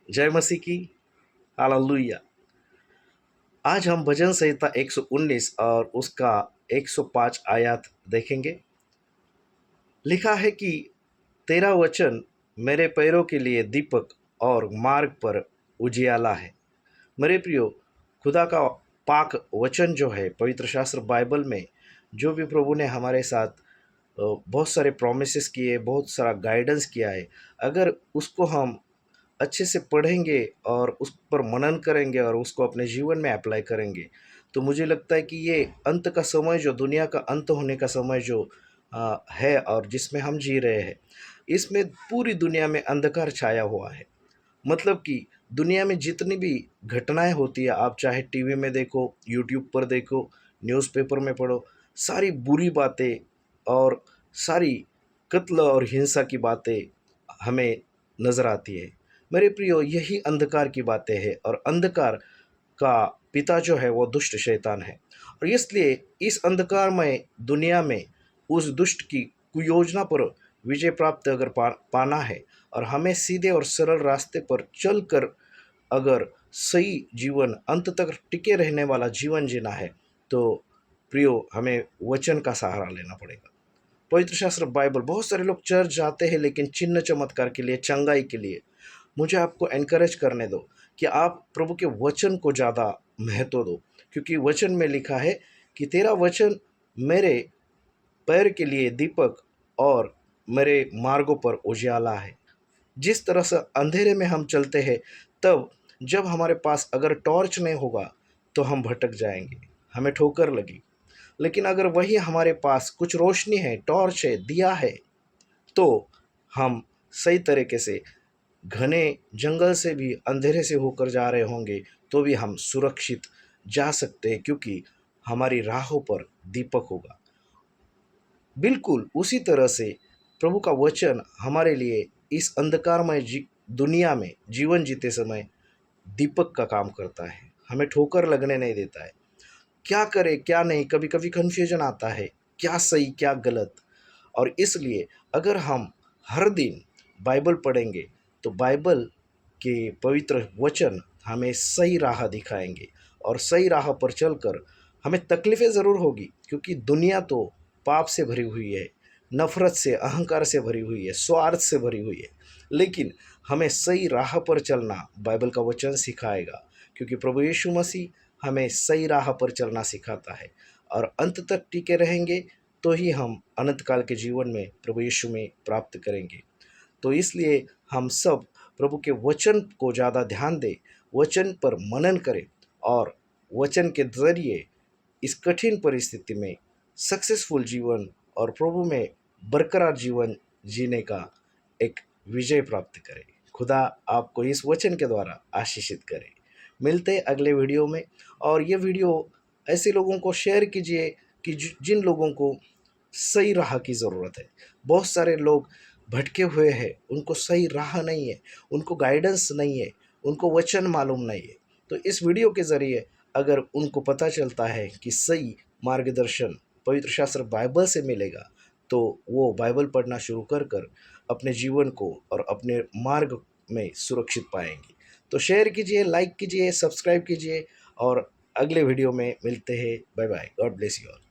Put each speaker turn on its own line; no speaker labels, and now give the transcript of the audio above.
जय मसीह की। हालेलुया। आज हम भजन संहिता 119 और उसका 105 आयत देखेंगे। लिखा है कि तेरा वचन मेरे पैरों के लिए दीपक और मार्ग पर उजियाला है। मेरे प्रियो, खुदा का पाक वचन जो है पवित्र शास्त्र बाइबल में, जो भी प्रभु ने हमारे साथ बहुत सारे प्रोमिसेस किए, बहुत सारा गाइडेंस किया है, अगर उसको हम अच्छे से पढ़ेंगे और उस पर मनन करेंगे और उसको अपने जीवन में अप्लाई करेंगे, तो मुझे लगता है कि ये अंत का समय, जो दुनिया का अंत होने का समय जो है और जिसमें हम जी रहे हैं, इसमें पूरी दुनिया में अंधकार छाया हुआ है। मतलब कि दुनिया में जितनी भी घटनाएं होती है, आप चाहे टीवी में देखो, यूट्यूब पर देखो, न्यूज़पेपर में पढ़ो, सारी बुरी बातें और सारी कत्ल और हिंसा की बातें हमें नज़र आती है। मेरे प्रियो, यही अंधकार की बातें हैं और अंधकार का पिता जो है वो दुष्ट शैतान है। और इसलिए इस अंधकारमय दुनिया में उस दुष्ट की कुयोजना पर विजय प्राप्त अगर पाना है और हमें सीधे और सरल रास्ते पर चलकर अगर सही जीवन, अंत तक टिके रहने वाला जीवन जीना है, तो प्रियो, हमें वचन का सहारा लेना पड़ेगा। पवित्र शास्त्र बाइबल, बहुत सारे लोग चर्च जाते हैं लेकिन चिन्ह चमत्कार के लिए, चंगाई के लिए। मुझे आपको एनकरेज करने दो कि आप प्रभु के वचन को ज़्यादा महत्व दो, क्योंकि वचन में लिखा है कि तेरा वचन मेरे पैर के लिए दीपक और मेरे मार्गों पर उजियाला है। जिस तरह से अंधेरे में हम चलते हैं, तब जब हमारे पास अगर टॉर्च नहीं होगा तो हम भटक जाएंगे, हमें ठोकर लगी। लेकिन अगर वही हमारे पास कुछ रोशनी है, टॉर्च है, दिया है, तो हम सही तरीके से घने जंगल से भी अंधेरे से होकर जा रहे होंगे तो भी हम सुरक्षित जा सकते हैं, क्योंकि हमारी राहों पर दीपक होगा। बिल्कुल उसी तरह से प्रभु का वचन हमारे लिए इस अंधकारमय दुनिया में जीवन जीते समय दीपक का काम करता है, हमें ठोकर लगने नहीं देता है। क्या करें क्या नहीं, कभी कभी कन्फ्यूजन आता है, क्या सही क्या गलत। और इसलिए अगर हम हर दिन बाइबल पढ़ेंगे तो बाइबल के पवित्र वचन हमें सही राह दिखाएंगे और सही राह पर चलकर हमें तकलीफ़ें ज़रूर होगी, क्योंकि दुनिया तो पाप से भरी हुई है, नफ़रत से, अहंकार से भरी हुई है, स्वार्थ से भरी हुई है। लेकिन हमें सही राह पर चलना बाइबल का वचन सिखाएगा, क्योंकि प्रभु यीशु मसीह हमें सही राह पर चलना सिखाता है। और अंत तक टिके रहेंगे तो ही हम अनंत काल के जीवन में प्रभु यीशु में प्राप्त करेंगे। तो इसलिए हम सब प्रभु के वचन को ज़्यादा ध्यान दें, वचन पर मनन करें और वचन के ज़रिए इस कठिन परिस्थिति में सक्सेसफुल जीवन और प्रभु में बरकरार जीवन जीने का एक विजय प्राप्त करें। खुदा आपको इस वचन के द्वारा आशीषित करे। मिलते हैं अगले वीडियो में। और ये वीडियो ऐसे लोगों को शेयर कीजिए कि जिन लोगों को सही राह की ज़रूरत है। बहुत सारे लोग भटके हुए हैं, उनको सही राह नहीं है, उनको गाइडेंस नहीं है, उनको वचन मालूम नहीं है। तो इस वीडियो के ज़रिए अगर उनको पता चलता है कि सही मार्गदर्शन पवित्र शास्त्र बाइबल से मिलेगा, तो वो बाइबल पढ़ना शुरू कर कर अपने जीवन को और अपने मार्ग में सुरक्षित पाएंगे। तो शेयर कीजिए, लाइक कीजिए, सब्सक्राइब कीजिए और अगले वीडियो में मिलते हैं। Bye bye, God bless you all.